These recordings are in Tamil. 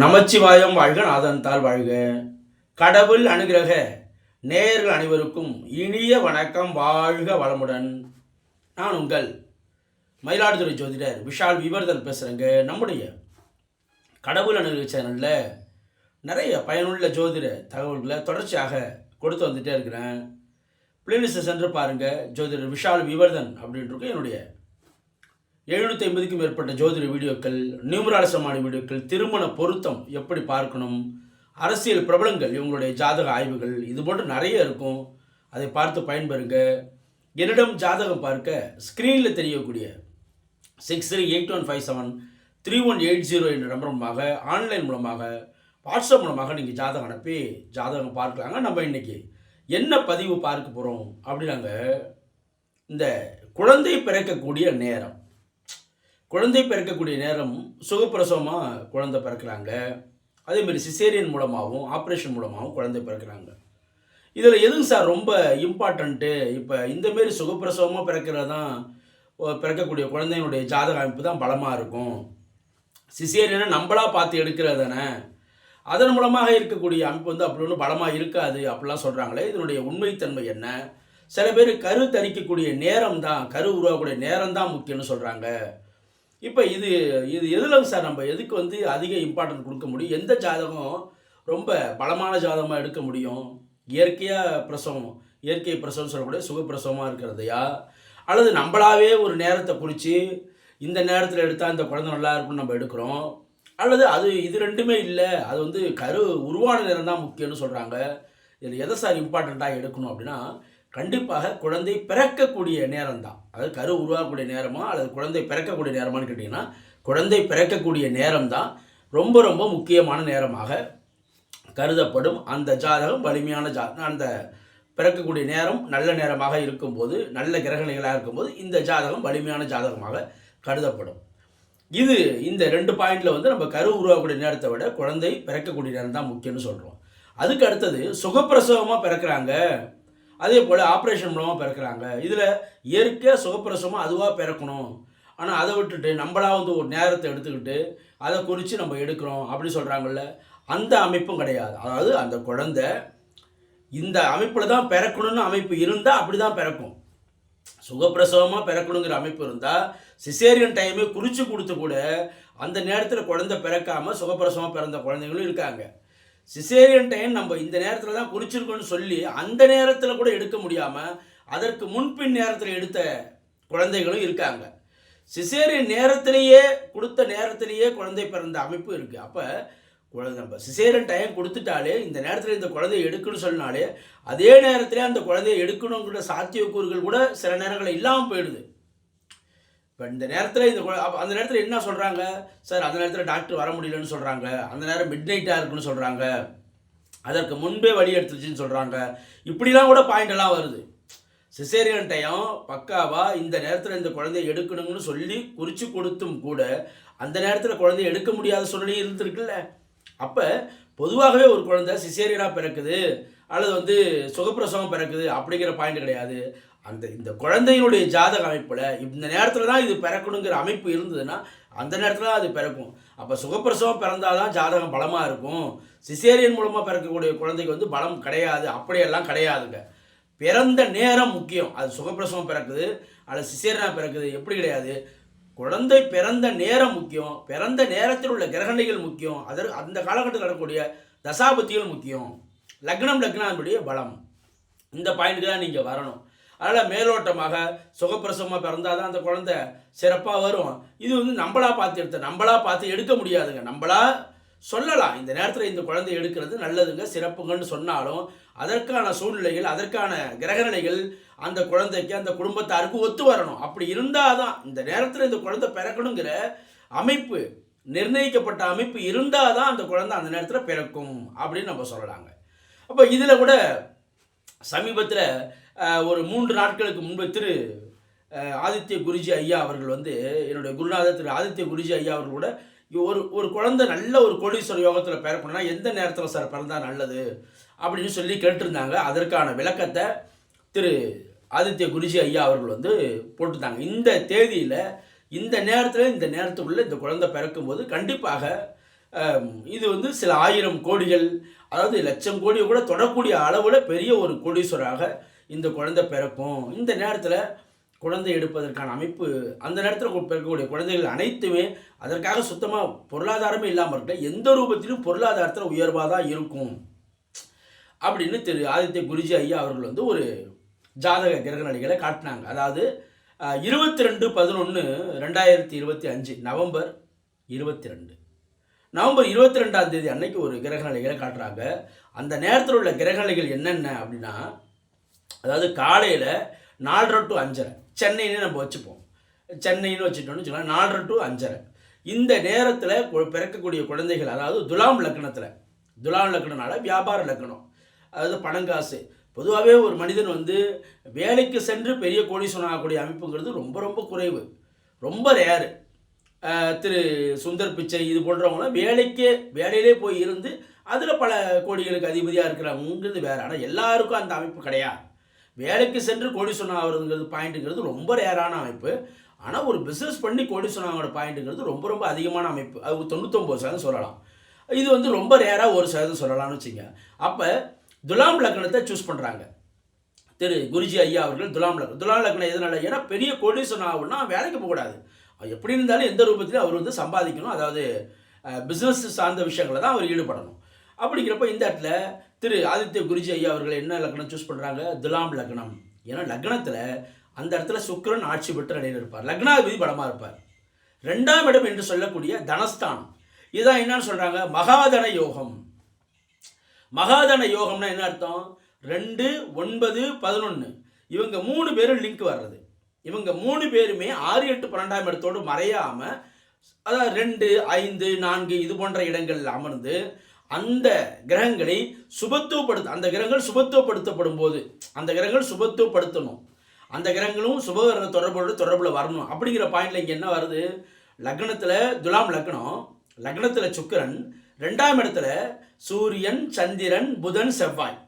நமச்சிவாயம் வாழ்க, நாதன்தாள் வாழ்க. கடவுள் அனுகிரக நேயர்கள் அனைவருக்கும் இனிய வணக்கம். வாழ்க வளமுடன். நான் உங்கள் மயிலாடுதுறை ஜோதிடர் விஷால் விவர்தன் பேசுகிறேங்க. நம்முடைய கடவுள் அனுகிரக சேனலில் நிறைய பயனுள்ள ஜோதிட தகவல்களை தொடர்ச்சியாக கொடுத்து வந்துகிட்டே இருக்கிறேன். பிளேலிஸ்ட்டை சென்று பாருங்கள். ஜோதிடர் விஷால் விவர்தன் அப்படின்ட்டு என்னுடைய 750க்கும் மேற்பட்ட ஜோதிட வீடியோக்கள், நியூமராலசமான வீடியோக்கள், திருமண பொருத்தம் எப்படி பார்க்கணும், அரசியல் பிரபலங்கள் இவங்களுடைய ஜாதக ஆய்வுகள், இது போன்று நிறைய இருக்கும். அதை பார்த்து பயன்பெறுங்க. என்னிடம் ஜாதகம் பார்க்க ஸ்க்ரீனில் தெரியக்கூடிய 6381573180 என்ற நம்பர் மூலமாக, ஆன்லைன் மூலமாக, வாட்ஸ்அப் மூலமாக நீங்கள் ஜாதகம் அனுப்பி ஜாதகம் பார்க்கலாங்க. நம்ம இன்றைக்கி என்ன பதிவு பார்க்க போகிறோம் அப்படின்னாங்க, இந்த குழந்தை பிறக்கக்கூடிய நேரம். குழந்தை பிறக்கக்கூடிய நேரம் சுகப்பிரசவமாக குழந்தை பிறக்கிறாங்க. அதேமாதிரி சிசேரியன் மூலமாகவும் ஆப்ரேஷன் மூலமாகவும் குழந்தை பிறக்கிறாங்க. இதில் எதுவும் சார் ரொம்ப இம்பார்ட்டண்ட்டு? இப்போ இந்தமாரி சுகப்பிரசவமாக பிறக்கிறது தான், பிறக்கக்கூடிய குழந்தையினுடைய ஜாதக அமைப்பு தான் பலமாக இருக்கும். சிசேரியனை நம்மளாக பார்த்து எடுக்கிறது தானே, அதன் மூலமாக இருக்கக்கூடிய அமைப்பு வந்து அப்படி ஒன்றும் பலமாக இருக்காது அப்படிலாம் சொல்கிறாங்களே, இதனுடைய உண்மைத்தன்மை என்ன? சில பேர் கரு தரிக்கக்கூடிய நேரம் தான், கரு உருவாகக்கூடிய நேரம் தான் முக்கியம்னு சொல்கிறாங்க. இப்போ இது எதில் சார் நம்ம எதுக்கு வந்து அதிக இம்பார்ட்டன்ட் கொடுக்க முடியும்? எந்த ஜாதகம் ரொம்ப பலமான ஜாதகமாக எடுக்க முடியும்? இயற்கையாக பிரசவம், இயற்கை பிரசவம் சொல்லக்கூடிய சுகப்பிரசவமாக இருக்கிறதையா, அல்லது நம்மளாவே ஒரு நேரத்தை குறித்து இந்த நேரத்தில் எடுத்தால் இந்த குழந்தை நல்லா இருக்குன்னு நம்ம எடுக்கிறோம், அல்லது இது ரெண்டுமே இல்லை, அது வந்து கரு உருவான நேரம் தான் முக்கியம்னு சொல்கிறாங்க. இதில் எதை சார் இம்பார்ட்டண்ட்டாக எடுக்கணும் அப்படின்னா, கண்டிப்பாக குழந்தை பிறக்கக்கூடிய நேரம் தான். அதாவது கரு உருவாகக்கூடிய நேரமா அல்லது குழந்தை பிறக்கக்கூடிய நேரமானு கேட்டிங்கன்னா, குழந்தை பிறக்கக்கூடிய நேரம் தான் ரொம்ப ரொம்ப முக்கியமான நேரமாக கருதப்படும். அந்த ஜாதகம் வலிமையான அந்த பிறக்கக்கூடிய நேரம் நல்ல நேரமாக இருக்கும்போது, நல்ல கிரகணிகளாக இருக்கும்போது இந்த ஜாதகம் வலிமையான ஜாதகமாக கருதப்படும். இந்த 2 பாயிண்டில் வந்து நம்ம கரு உருவாகக்கூடிய நேரத்தை விட குழந்தை பிறக்கக்கூடிய நேரம் தான் முக்கியம்னு சொல்கிறோம். அதுக்கு அடுத்தது சுகப்பிரசவமாக பிறக்கிறாங்க, அதே போல் ஆப்ரேஷன் மூலமாக பிறக்கிறாங்க. இதில் இயற்கையாக சுகப்பிரசவமாக அதுவாக பிறக்கணும், ஆனால் அதை விட்டுட்டு நம்மளாக வந்து ஒரு நேரத்தை எடுத்துக்கிட்டு அதை குறித்து நம்ம எடுக்கிறோம் அப்படி சொல்கிறாங்கல்ல, அந்த அமைப்பும் கிடையாது. அதாவது அந்த குழந்தை இந்த அமைப்பில் தான் பிறக்கணும்னு அமைப்பு இருந்தால் அப்படி தான் பிறக்கும். சுகப்பிரசவமாக பிறக்கணுங்கிற அமைப்பு இருந்தால் சிசேரியன் டைமே குறித்து கொடுத்து கூட அந்த நேரத்தில் குழந்தை பிறக்காமல் சுகப்பிரசவமாக பிறந்த குழந்தைங்களும் இருக்காங்க. சிசேரியன் டைம் நம்ம இந்த நேரத்தில் தான் குறிச்சிருக்கோன்னு சொல்லி அந்த நேரத்தில் கூட எடுக்க முடியாமல் அதற்கு முன்பின் நேரத்தில் எடுத்த குழந்தைகளும் இருக்காங்க. சிசேரியன் நேரத்திலேயே கொடுத்த நேரத்திலேயே குழந்தை பிறந்த அமைப்பு இருக்குது. அப்போ நம்ம சிசேரியன் டைம் கொடுத்துட்டாலே இந்த நேரத்தில் இந்த குழந்தையை எடுக்கணும்னு சொன்னாலே அதே நேரத்திலே அந்த குழந்தையை எடுக்கணுங்கிற சாத்தியக்கூறுகள் கூட சில நேரங்களில் இல்லாமல் போயிடுது. இப்போ இந்த நேரத்தில் அந்த நேரத்தில் என்ன சொல்கிறாங்க சார், அந்த நேரத்தில் டாக்டர் வர முடியலன்னு சொல்கிறாங்க, அந்த நேரம் மிட் நைட்டாக இருக்குன்னு சொல்கிறாங்க, அதற்கு முன்பே வழி எடுத்துச்சுன்னு சொல்கிறாங்க. இப்படிலாம் கூட பாயிண்டெல்லாம் வருது. சிசேரியன் டைம் பக்காவாக இந்த நேரத்தில் இந்த குழந்தைய எடுக்கணும்னு சொல்லி குறித்து கொடுத்தும் கூட அந்த நேரத்தில் குழந்தைய எடுக்க முடியாத சூழ்நிலை இருந்துருக்குல்ல. அப்போ பொதுவாகவே ஒரு குழந்தை சிசேரியனாக பிறக்குது அல்லது வந்து சுகப்பிரசவம் பிறக்குது அப்படிங்கிற பாயிண்ட் கிடையாது. இந்த குழந்தையினுடைய ஜாதக அமைப்பில் இந்த நேரத்தில் தான் இது பிறக்கணுங்கிற அமைப்பு இருந்ததுன்னா அந்த நேரத்தில் தான் அது பிறக்கும். அப்போ சுகப்பிரசவம் பிறந்தால் தான் ஜாதகம் பலமாக இருக்கும். சிசேரியன் மூலமாக பிறக்கக்கூடிய குழந்தைக்கு வந்து பலம் கிடையாது, அப்படியெல்லாம் கிடையாதுங்க. பிறந்த நேரம் முக்கியம். அது சுகப்பிரசவம் பிறக்குது அல்லது சிசேரியனாக பிறக்குது எப்படி கிடையாது, குழந்தை பிறந்த நேரம் முக்கியம், பிறந்த நேரத்தில் உள்ள கிரகணிகள் முக்கியம், அந்த காலகட்டத்தில் நடக்கக்கூடிய தசாபத்திகள் முக்கியம், லக்னாம்படிய பலம். இந்த பாயிண்ட்டுக்கு தான் நீங்கள் வரணும். அதனால் மேலோட்டமாக சுகப்பிரசவமாக பிறந்தால் தான் அந்த குழந்தை சிறப்பாக வரும். இது வந்து நம்மளாக பார்த்து எடுக்க முடியாதுங்க. நம்மளாக சொல்லலாம் இந்த நேரத்தில் இந்த குழந்தை எடுக்கிறது நல்லதுங்க சிறப்புங்கன்னு சொன்னாலும் அதற்கான சூழ்நிலைகள், அதற்கான கிரகநிலைகள் அந்த குழந்தைக்கு அந்த குடும்பத்தாருக்கு ஒத்து வரணும். அப்படி இருந்தால் தான் இந்த நேரத்தில் இந்த குழந்தை பிறக்கணுங்கிற அமைப்பு, நிர்ணயிக்கப்பட்ட அமைப்பு இருந்தால் தான் அந்த குழந்தை அந்த நேரத்தில் பிறக்கும் அப்படின்னு நம்ம சொல்லலாங்க. அப்போ இதில் கூட சமீபத்தில் ஒரு 3 நாட்களுக்கு முன்பு திரு ஆதித்ய குருஜி ஐயா அவர்கள் வந்து, என்னுடைய குருநாதர் திரு ஆதித்ய குருஜி ஐயா அவர்கள் கூட ஒரு குழந்தை நல்ல ஒரு கோடீஸ்வர யோகத்தில் பிறக்கணும்னா எந்த நேரத்தில் சார் பிறந்தால் நல்லது அப்படின்னு சொல்லி கேட்டிருந்தாங்க. அதற்கான விளக்கத்தை திரு ஆதித்ய குருஜி ஐயா அவர்கள் வந்து போட்டுட்டாங்க. இந்த தேதியில் இந்த நேரத்தில் இந்த நேரத்துக்குள்ளே இந்த குழந்தை பிறக்கும்போது கண்டிப்பாக இது வந்து சில 1000 கோடிகள், அதாவது லட்சம் கோடியை கூட தொடக்கூடிய அளவில் பெரிய ஒரு கோடீஸ்வராக இந்த குழந்தை பிறக்கும். இந்த நேரத்தில் குழந்தை எடுப்பதற்கான அமைப்பு, அந்த நேரத்தில் பிறக்கக்கூடிய குழந்தைகள் அனைத்துமே அதற்காக சுத்தமாக பொருளாதாரமே இல்லாமல் இருக்க, எந்த ரூபத்திலும் பொருளாதாரத்தில் உயர்வாக தான் இருக்கும் அப்படின்னு திரு ஆதித்ய குருஜி ஐயா அவர்கள் வந்து ஒரு ஜாதக கிரகநிலைகளை காட்டினாங்க. அதாவது 22/11/2025 நவம்பர் 22 நவம்பர் 22ஆம் தேதி அன்னைக்கு ஒரு கிரகநிலைகளை காட்டுறாங்க. அந்த நேரத்தில் உள்ள கிரகநிலைகள் என்னென்ன அப்படின்னா, அதாவது காலையில் 4:30 to 5:30, சென்னைன்னு நம்ம வச்சுப்போம், சென்னைன்னு வச்சுட்டோம்னு வச்சுக்கலாம், 4:30 to 5:30 இந்த நேரத்தில் பிறக்கக்கூடிய குழந்தைகள், அதாவது துலாம் லக்னத்தில், துலாம் லக்னனால வியாபார லக்னம், அதாவது பணங்காசு. பொதுவாகவே ஒரு மனிதன் வந்து வேலைக்கு சென்று பெரிய கோடீஸ்வரன் ஆகக்கூடிய அமைப்புங்கிறது ரொம்ப ரொம்ப குறைவு, ரொம்ப ரேரு. திரு சுந்தர் பிச்சை இது போன்றவங்களாம் வேலையிலே போய் இருந்து அதில் பல கோடிகளுக்கு அதிபதியாக இருக்கிறவங்கிறது வேறு. ஆனால் எல்லாருக்கும் அந்த அமைப்பு கிடையாது. வேலைக்கு சென்று கோடீஸ்வரன் ஆகிறதுங்கிறது பாயிண்ட்டுங்கிறது ரொம்ப ரேரான அமைப்பு. ஆனால் ஒரு பிஸ்னஸ் பண்ணி கோடீஸ்வரன் ஆகிற பாயிண்ட்டுங்கிறது ரொம்ப ரொம்ப அதிகமான அமைப்பு. அது 99% சொல்லலாம். இது வந்து ரொம்ப ரேராக 1% சொல்லலாம்னு வச்சுங்க. அப்போ துலாம் லக்னத்தை சூஸ் பண்ணுறாங்க திரு குருஜி ஐயா அவர்கள். துலாம் லக்னம் எதனால? ஏன்னா பெரிய கோடீஸ்வரன் ஆகுன்னா வேலைக்கு போகக்கூடாது, எப்படி இருந்தாலும் எந்த ரூபத்திலும் அவர் வந்து சம்பாதிக்கணும், அதாவது பிஸ்னஸ் சார்ந்த விஷயங்களை தான் அவர் ஈடுபடணும். அப்படிங்கிறப்ப இந்த இடத்துல திரு ஆதித்ய குருஜி ஐயா அவர்கள் என்ன லக்னம் சூஸ் பண்ணுறாங்க? துலாம் லக்னம். ஏன்னா லக்னத்தில் அந்த இடத்துல சுக்கிரன் ஆட்சி பெற்ற நிலையில் இருப்பார், லக்னாதிபதி பலமாக இருப்பார். 2ஆம் இடம் என்று சொல்லக்கூடிய தனஸ்தானம், இதுதான் என்னன்னு சொல்கிறாங்க? மகாதன யோகம். மகாதன யோகம்னா என்ன அர்த்தம்? 2, 9, 11 இவங்க 3 பேரும் லிங்க் வர்றது. இவங்க 3 பேருமே 6, 8, 12ஆம் இடத்தோடு மறையாமல், அதாவது 2, 5, 4 இது போன்ற இடங்களில் அமர்ந்து அந்த கிரகங்களை அந்த கிரகங்கள் சுபத்துவப்படுத்தப்படும் போது அந்த கிரகங்கள் சுபத்துவப்படுத்தணும், அந்த கிரகங்களும் சுபகிரக தொடர்பில் வரணும். அப்படிங்கிற பாயிண்ட்ல இங்கே என்ன வருது? லக்னத்தில் துலாம் லக்னம், லக்னத்தில் சுக்கிரன், 2ஆம் இடத்துல சூரியன், சந்திரன், புதன், செவ்வாய்.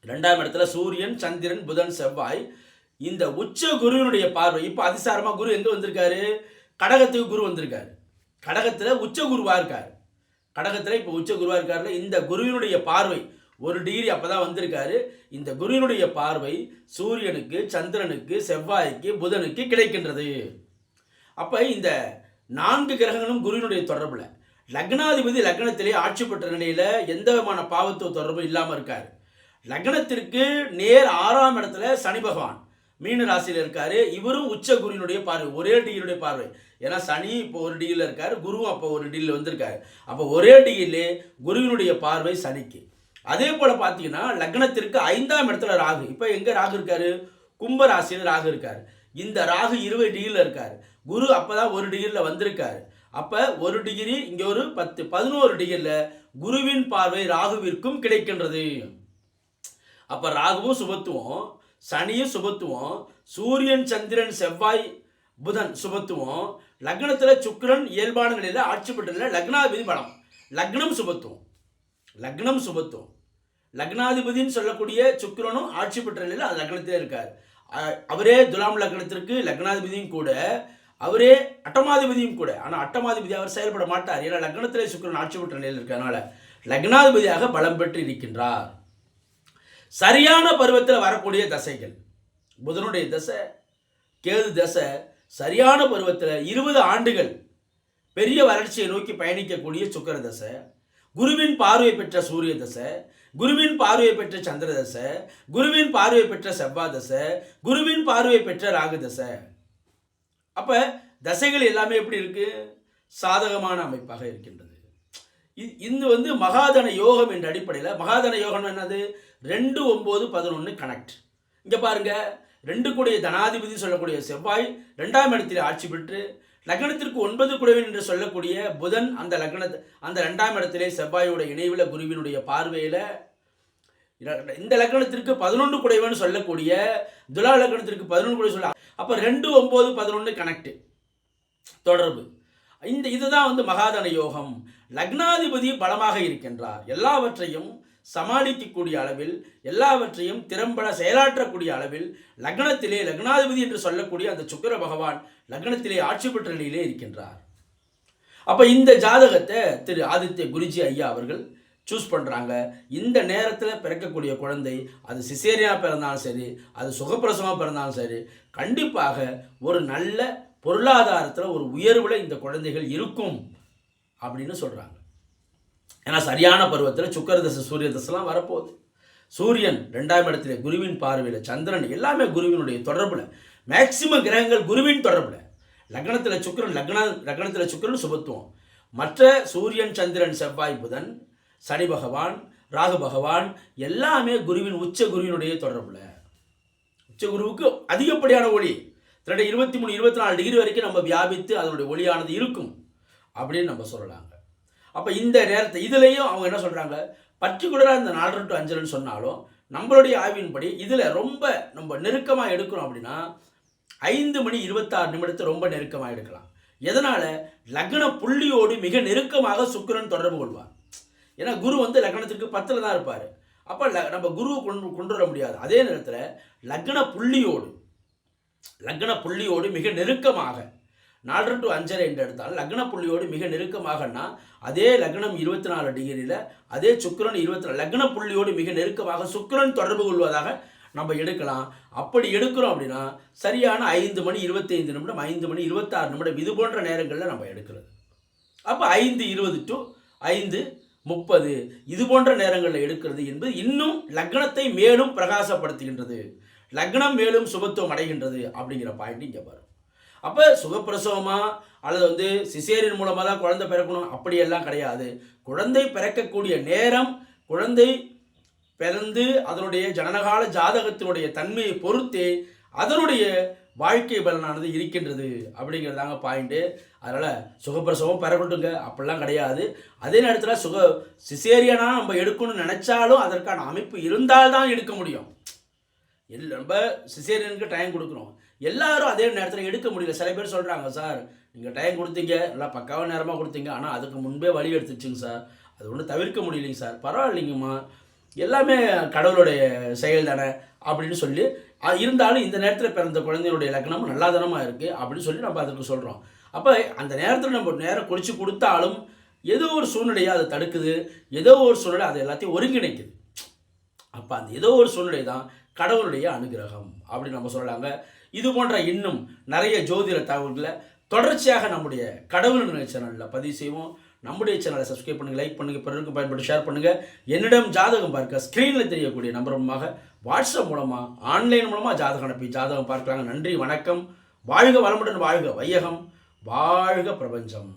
2ஆம் இடத்துல சூரியன், சந்திரன், புதன், செவ்வாய். இந்த உச்ச குருவினுடைய பார்வை. இப்போ அதிசாரமாக குரு எங்கே வந்திருக்காரு? கடகத்துக்கு குரு வந்திருக்காரு. கடகத்தில் உச்ச குருவாக இருக்கார். கடகத்தில் இப்போ உச்ச குருவாக இருக்காருல, இந்த குருவினுடைய பார்வை 1 டிகிரி அப்போ தான் வந்திருக்காரு. இந்த குருவினுடைய பார்வை சூரியனுக்கு, சந்திரனுக்கு, செவ்வாய்க்கு, புதனுக்கு கிடைக்கின்றது. அப்போ இந்த 4 கிரகங்களும் குருவினுடைய தொடர்பில், லக்னாதிபதி லக்னத்திலே ஆட்சி பெற்ற நிலையில் எந்த விதமான பாவத்துவ தொடர்பும் இல்லாமல் இருக்கார். லக்னத்திற்கு நேர் 6ஆம் இடத்துல சனி பகவான் மீன ராசியில் இருக்காரு. இவரும் உச்ச குருவினுடைய பார்வை, ஒரே டிகிரியுடைய பார்வை. ஏன்னா சனி இப்போ 1 டிகிரியில் இருக்காரு, குருவும் அப்போ 1 டிகிரியில் வந்திருக்காரு. அப்போ ஒரே டிகிரியிலே குருவினுடைய பார்வை சனிக்கு. அதே போல் பார்த்தீங்கன்னா லக்னத்திற்கு 5ஆம் இடத்துல ராகு. இப்போ எங்கே ராகு இருக்காரு? கும்ப ராசியில் ராகு இருக்காரு. இந்த ராகு 20 டிகிரியில் இருக்காரு. குரு அப்போ தான் 1 டிகிரியில் வந்திருக்காரு. அப்போ 1 டிகிரி இங்கே ஒரு 10, 11 டிகிரியில் குருவின் பார்வை ராகுவிற்கும் கிடைக்கின்றது. அப்போ ராகுவும் சுபத்துவம், சனியும் சுபத்துவம், சூரியன், சந்திரன், செவ்வாய், புதன் சுபத்துவம், லக்னத்தில் சுக்கிரன் இயல்பான நிலையில் ஆட்சி பெற்ற லக்னாதிபதி பலம், லக்னம் சுபத்துவம், லக்னம் சுபத்துவம். லக்னாதிபதினு சொல்லக்கூடிய சுக்கிரனும் ஆட்சி பெற்ற நிலையில் அது லக்னத்திலே இருக்கார். அவரே துலாம் லக்னத்திற்கு லக்னாதிபதியும் கூட, அவரே அட்டமாதிபதியும் கூட. ஆனால் அட்டமாதிபதி அவர் செயல்பட மாட்டார், ஏன்னா லக்னத்திலே சுக்கிரன் ஆட்சி பெற்ற நிலையில் இருக்கிறதுனால லக்னாதிபதியாக பலம் பெற்று இருக்கின்றார். சரியான பருவத்தில் வரக்கூடிய தசைகள், புதனுடைய தசை, கேது தசை, சரியான பருவத்தில் 20 ஆண்டுகள் பெரிய வளர்ச்சியை நோக்கி பயணிக்கக்கூடிய சுக்கிர தசை, குருவின் பார்வை பெற்ற சூரிய தசை, குருவின் பார்வை பெற்ற சந்திர தசை, குருவின் பார்வை பெற்ற செவ்வாய் தசை, குருவின் பார்வை பெற்ற ராகு தசை. அப்போ தசைகள் எல்லாமே எப்படி இருக்கு? சாதகமான அமைப்பாக இருக்கின்றது. இது வந்து மகாதன யோகம் என்ற அடிப்படையில், மகாதன யோகம் என்னது? 2, 9, 11 கனெக்ட். இங்கே பாருங்க, 2 கூடிய தனாதிபதி சொல்லக்கூடிய செவ்வாய் 2ஆம் இடத்தில் ஆட்சி பெற்று, லக்னத்திற்கு 9 குடைவன் என்று சொல்லக்கூடிய புதன் அந்த 2ஆம் இடத்திலே செவ்வாயோட இணைவில் குருவினுடைய பார்வையில், இந்த லக்னத்திற்கு 11 குடைவன் சொல்லக்கூடிய துலா லக்னத்திற்கு 11 குடை சொல்ல, அப்போ 2, 9, 11 கனெக்ட் தொடர்பு. இதுதான் வந்து மகாதன யோகம். லக்னாதிபதி பலமாக இருக்கின்றார், எல்லாவற்றையும் சமாளிக்கக்கூடிய அளவில், எல்லாவற்றையும் திறம்பட செயலாற்றக்கூடிய அளவில் லக்னத்திலே லக்னாதிபதி என்று சொல்லக்கூடிய அந்த சுக்கிர பகவான் லக்னத்திலே ஆட்சி பெற்ற நிலையிலே இருக்கின்றார். அப்போ இந்த ஜாதகத்தை திரு ஆதித்ய குருஜி ஐயா அவர்கள் சூஸ் பண்ணுறாங்க. இந்த நேரத்தில் பிறக்கக்கூடிய குழந்தை அது சிசேரியாக பிறந்தாலும் சரி, அது சுகப்பிரசவமாக பிறந்தாலும் சரி, கண்டிப்பாக ஒரு நல்ல பொருளாதாரத்தில் ஒரு உயர்வில் இந்த குழந்தைகள் இருக்கும் அப்படின்னு சொல்கிறாங்க. ஏன்னா சரியான பருவத்தில் சுக்கிர தசை சூரிய தசைலாம் வரப்போகுது. சூரியன் 2ஆம் இடத்துல குருவின் பார்வையில், சந்திரன் எல்லாமே குருவினுடைய தொடர்பில், மேக்சிமம் கிரகங்கள் குருவின் தொடர்பில். லக்னத்தில் சுக்கிரன், லக்னத்தில் சுக்கிரன் சுபத்துவம். மற்ற சூரியன், சந்திரன், செவ்வாய், புதன், சனி பகவான், ராகு பகவான் எல்லாமே குருவின் உச்ச குருவினுடைய தொடர்பில். உச்ச குருவுக்கு அதிகப்படியான ஒளி 23, 24 டிகிரி வரைக்கும் நம்ம வியாபித்து அதனுடைய ஒளியானது இருக்கும் அப்படின்னு நம்ம சொல்லலாங்க. அப்போ இந்த நேரத்தை இதுலேயும் அவங்க என்ன சொல்கிறாங்க, பர்டிகுலராக இந்த 4 to 5 சொன்னாலும் நம்மளுடைய ஆய்வின்படி இதில் ரொம்ப நம்ம நெருக்கமாக எடுக்கிறோம் அப்படின்னா 5:26 ரொம்ப நெருக்கமாக எடுக்கலாம். எதனால்? லக்ன புள்ளியோடு மிக நெருக்கமாக சுக்கிரன் தொடர்பு கொள்வார். ஏன்னா குரு வந்து லக்னத்திற்கு 10ல் தான் இருப்பார். அப்போ நம்ம குருவை கொண்டு வர முடியாது. அதே நேரத்தில் லக்ன புள்ளியோடு மிக நெருக்கமாக 4 to 5 என்று எடுத்தால் லக்ன புள்ளியோடு மிக நெருக்கமாகனா அதே லக்னம் 24 டிகிரியில், அதே சுக்கிரன் 24, லக்ன புள்ளியோடு மிக நெருக்கமாக சுக்கிரன் தொடர்பு கொள்வதாக நம்ம எடுக்கலாம். அப்படி எடுக்கிறோம் அப்படின்னா சரியான 5:25, 5:26 இது போன்ற நேரங்களில் நம்ம எடுக்கிறது. அப்போ 5:20 to 5:30 இது போன்ற நேரங்களில் எடுக்கிறது என்பது இன்னும் லக்னத்தை மேலும் பிரகாசப்படுத்துகின்றது, லக்னம் மேலும் சுபத்துவம் அடைகின்றது அப்படிங்கிற பாயிண்ட் இங்கே வரும். அப்போ சுகப்பிரசவமா அல்லது வந்து சிசேரியன் மூலமாக தான் குழந்தை பிறக்கணும் அப்படியெல்லாம் கிடையாது. குழந்தை பிறக்கக்கூடிய நேரம், குழந்தை பிறந்து அதனுடைய ஜனனகால ஜாதகத்தினுடைய தன்மையை பொறுத்தே அதனுடைய வாழ்க்கை பலனானது இருக்கின்றது அப்படிங்கிறதாங்க பாயிண்ட்டு. அதனால் சுகப்பிரசவம் பிறக்கட்டுங்க அப்படிலாம் கிடையாது. அதே நேரத்தில் சிசேரியனாக நம்ம எடுக்கணும்னு நினச்சாலும் அதற்கான அமைப்பு இருந்தால்தான் எடுக்க முடியும். நம்ம சிசேரியனுக்கு டைம் கொடுக்குறோம், எல்லாரும் அதே நேரத்தில் எடுக்க முடியல. சில பேர் சொல்கிறாங்க, சார் நீங்கள் டைம் கொடுத்தீங்க, நல்லா பக்காவாக நேரமாக கொடுத்தீங்க, ஆனால் அதுக்கு முன்பே வழி எடுத்துச்சுங்க சார், அது ஒன்றும் தவிர்க்க முடியலைங்க சார். பரவாயில்லைங்கம்மா, எல்லாமே கடவுளுடைய செயல் தானே அப்படின்னு சொல்லி, இருந்தாலும் இந்த நேரத்தில் பிறந்த குழந்தையுடைய லக்னம் நல்லாதனமாக இருக்குது அப்படின்னு சொல்லி நம்ம அதுக்கு சொல்கிறோம். அப்போ அந்த நேரத்தில் நம்ம நேரம் குறித்து கொடுத்தாலும் ஏதோ ஒரு சூழ்நிலையாக அதை தடுக்குது, ஏதோ ஒரு சூழ்நிலை அதை எல்லாத்தையும் ஒருங்கிணைக்குது. அப்போ அந்த ஏதோ ஒரு சூழ்நிலை தான் கடவுளுடைய அனுகிரகம் அப்படின்னு நம்ம சொல்லலாங்க. இது போன்ற இன்னும் நிறைய ஜோதிட தகவல்களை தொடர்ச்சியாக நம்முடைய கடவுள் சேனலில் பதிவு செய்வோம். நம்முடைய சேனலை சப்ஸ்கிரைப் பண்ணுங்கள், லைக் பண்ணுங்கள், பிறருக்கு பயன்படுத்தி ஷேர் பண்ணுங்கள். என்னிடம் ஜாதகம் பார்க்க ஸ்க்ரீனில் தெரியக்கூடிய நம்பர் மூலமாக, வாட்ஸ்அப் மூலமாக, ஆன்லைன் மூலமாக ஜாதகம் அனுப்பி ஜாதகம் பார்க்கலாங்க. நன்றி, வணக்கம். வாழ்க வளமுடன், வாழ்க வையகம், வாழ்க பிரபஞ்சம்.